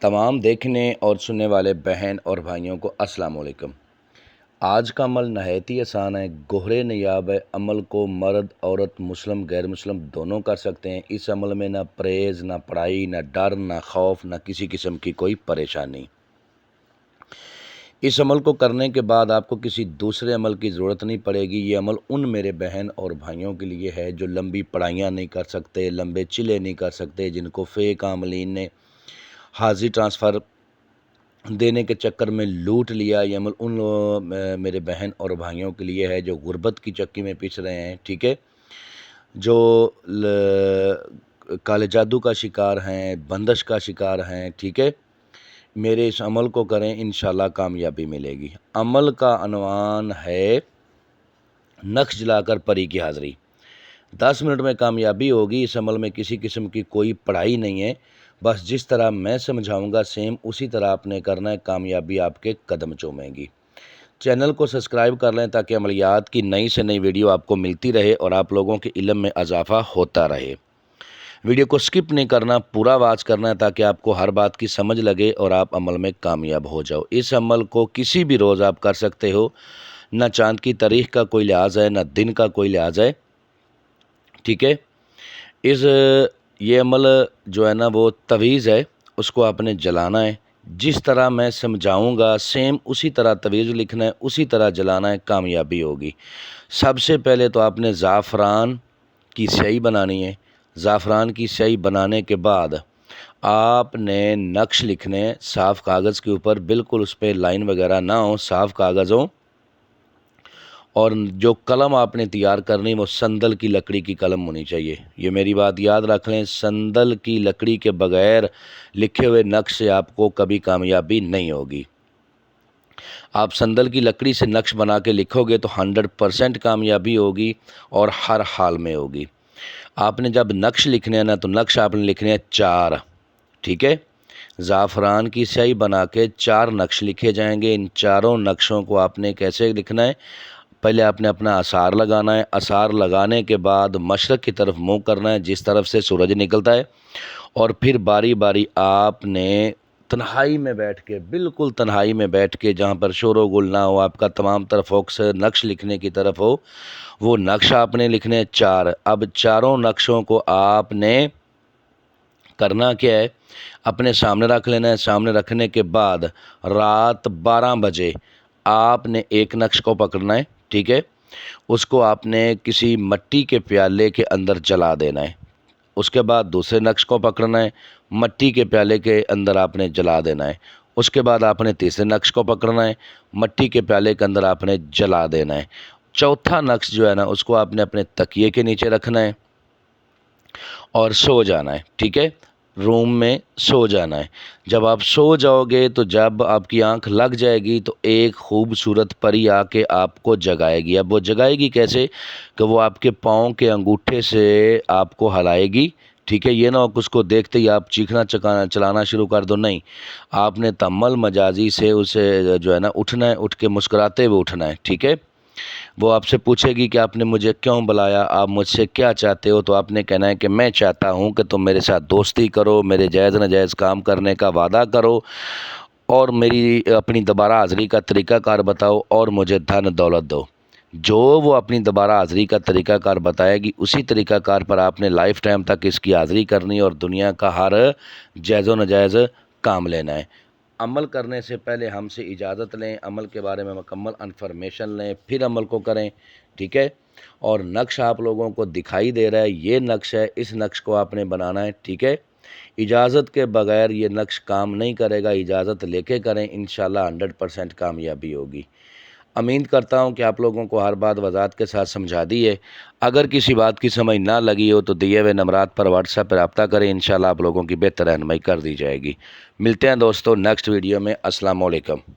تمام دیکھنے اور سننے والے بہن اور بھائیوں کو السلام علیکم۔ آج کا عمل نہایت ہی آسان ہے، گہرے نیاب ہے۔ عمل کو مرد عورت مسلم غیر مسلم دونوں کر سکتے ہیں۔ اس عمل میں نہ پرہیز، نہ پڑھائی، نہ ڈر، نہ خوف، نہ کسی قسم کی کوئی پریشانی۔ اس عمل کو کرنے کے بعد آپ کو کسی دوسرے عمل کی ضرورت نہیں پڑے گی۔ یہ عمل ان میرے بہن اور بھائیوں کے لیے ہے جو لمبی پڑھائیاں نہیں کر سکتے، لمبے چلے نہیں کر سکتے، جن کو فیک عاملین نے حاضری ٹرانسفر دینے کے چکر میں لوٹ لیا۔ یہ عمل ان میرے بہن اور بھائیوں کے لیے ہے جو غربت کی چکی میں پس رہے ہیں، ٹھیک ہے، جو کالے جادو کا شکار ہیں، بندش کا شکار ہیں، ٹھیک ہے۔ میرے اس عمل کو کریں، انشاءاللہ کامیابی ملے گی۔ عمل کا عنوان ہے نقش جلا کر پری کی حاضری۔ 10 منٹ میں کامیابی ہوگی۔ اس عمل میں کسی قسم کی کوئی پڑھائی نہیں ہے، بس جس طرح میں سمجھاؤں گا سیم اسی طرح آپ نے کرنا ہے، کامیابی آپ کے قدم چومے گی۔ چینل کو سبسکرائب کر لیں تاکہ عملیات کی نئی سے نئی ویڈیو آپ کو ملتی رہے اور آپ لوگوں کے علم میں اضافہ ہوتا رہے۔ ویڈیو کو سکپ نہیں کرنا، پورا واچ کرنا ہے تاکہ آپ کو ہر بات کی سمجھ لگے اور آپ عمل میں کامیاب ہو جاؤ۔ اس عمل کو کسی بھی روز آپ کر سکتے ہو، نہ چاند کی تاریخ کا کوئی لحاظ ہے، نہ دن کا کوئی لحاظ ہے، ٹھیک ہے۔ یہ عمل جو ہے نا وہ تویز ہے، اس کو آپ نے جلانا ہے۔ جس طرح میں سمجھاؤں گا سیم اسی طرح تویز لکھنا ہے، اسی طرح جلانا ہے، کامیابی ہوگی۔ سب سے پہلے تو آپ نے زعفران کی سیاہی بنانی ہے۔ زعفران کی سیاہی بنانے کے بعد آپ نے نقش لکھنے ہیں صاف کاغذ کے اوپر، بالکل اس پہ لائن وغیرہ نہ ہو، صاف کاغذ ہو۔ اور جو قلم آپ نے تیار کرنی وہ سندل کی لکڑی کی قلم ہونی چاہیے۔ یہ میری بات یاد رکھ لیں، سندل کی لکڑی کے بغیر لکھے ہوئے نقش سے آپ کو کبھی کامیابی نہیں ہوگی۔ آپ سندل کی لکڑی سے نقش بنا کے لکھو گے تو 100% کامیابی ہوگی اور ہر حال میں ہوگی۔ آپ نے جب نقش لکھنے ہیں نا تو نقش آپ نے لکھنے ہیں 4، ٹھیک ہے۔ زعفران کی سیاہی بنا کے 4 نقش لکھے جائیں گے۔ ان چاروں نقشوں کو آپ نے کیسے لکھنا ہے؟ پہلے آپ نے اپنا آثار لگانا ہے۔ آثار لگانے کے بعد مشرق کی طرف منہ کرنا ہے، جس طرف سے سورج نکلتا ہے، اور پھر باری باری آپ نے تنہائی میں بیٹھ کے، بالکل تنہائی میں بیٹھ کے، جہاں پر شور و گل نہ ہو، آپ کا تمام طرف فوکس نقش لکھنے کی طرف ہو، وہ نقش آپ نے لکھنے 4۔ اب چاروں نقشوں کو آپ نے کرنا کیا ہے؟ اپنے سامنے رکھ لینا ہے۔ سامنے رکھنے کے بعد رات 12 بجے آپ نے ایک نقش کو پکڑنا ہے، ٹھیک ہے۔ اس کو آپ نے کسی مٹی کے پیالے کے اندر جلا دینا ہے۔ اس کے بعد دوسرے نقش کو پکڑنا ہے، مٹی کے پیالے کے اندر آپ نے جلا دینا ہے۔ اس کے بعد آپ نے تیسرے نقش کو پکڑنا ہے، مٹی کے پیالے کے اندر آپ نے جلا دینا ہے۔ چوتھا نقش جو ہے نا اس کو آپ نے اپنے تکیے کے نیچے رکھنا ہے اور سو جانا ہے، ٹھیک ہے۔ روم میں سو جانا ہے۔ جب آپ سو جاؤ گے تو جب آپ کی آنکھ لگ جائے گی تو ایک خوبصورت پری آ کے آپ کو جگائے گی۔ اب وہ جگائے گی کیسے؟ کہ وہ آپ کے پاؤں کے انگوٹھے سے آپ کو ہلائے گی، ٹھیک ہے۔ یہ نہ ہو کہ اس کو دیکھتے ہی آپ چیخنا چلانا شروع کر دو، نہیں، آپ نے تمل مجازی سے اسے جو ہے نا اٹھنا ہے، اٹھ کے مسکراتے ہوئے اٹھنا ہے، ٹھیک ہے۔ وہ آپ سے پوچھے گی کہ آپ نے مجھے کیوں بلایا، آپ مجھ سے کیا چاہتے ہو؟ تو آپ نے کہنا ہے کہ میں چاہتا ہوں کہ تم میرے ساتھ دوستی کرو، میرے جائز ناجائز کام کرنے کا وعدہ کرو، اور میری اپنی دوبارہ حاضری کا طریقہ کار بتاؤ، اور مجھے دھن دولت دو۔ جو وہ اپنی دوبارہ حاضری کا طریقہ کار بتائے گی، اسی طریقہ کار پر آپ نے لائف ٹائم تک اس کی حاضری کرنی اور دنیا کا ہر جائز و ناجائز کام لینا ہے۔ عمل کرنے سے پہلے ہم سے اجازت لیں، عمل کے بارے میں مکمل انفارمیشن لیں، پھر عمل کو کریں، ٹھیک ہے۔ اور نقش آپ لوگوں کو دکھائی دے رہا ہے، یہ نقش ہے، اس نقش کو آپ نے بنانا ہے، ٹھیک ہے۔ اجازت کے بغیر یہ نقش کام نہیں کرے گا، اجازت لے کے کریں، انشاءاللہ 100% کامیابی ہوگی۔ امید کرتا ہوں کہ آپ لوگوں کو ہر بات وضاحت کے ساتھ سمجھا دی ہے۔ اگر کسی بات کی سمجھ نہ لگی ہو تو دیے ہوئے نمبرات پر واٹس ایپ پر رابطہ کریں، انشاءاللہ آپ لوگوں کی بہتر رہنمائی کر دی جائے گی۔ ملتے ہیں دوستو نیکسٹ ویڈیو میں۔ السلام علیکم۔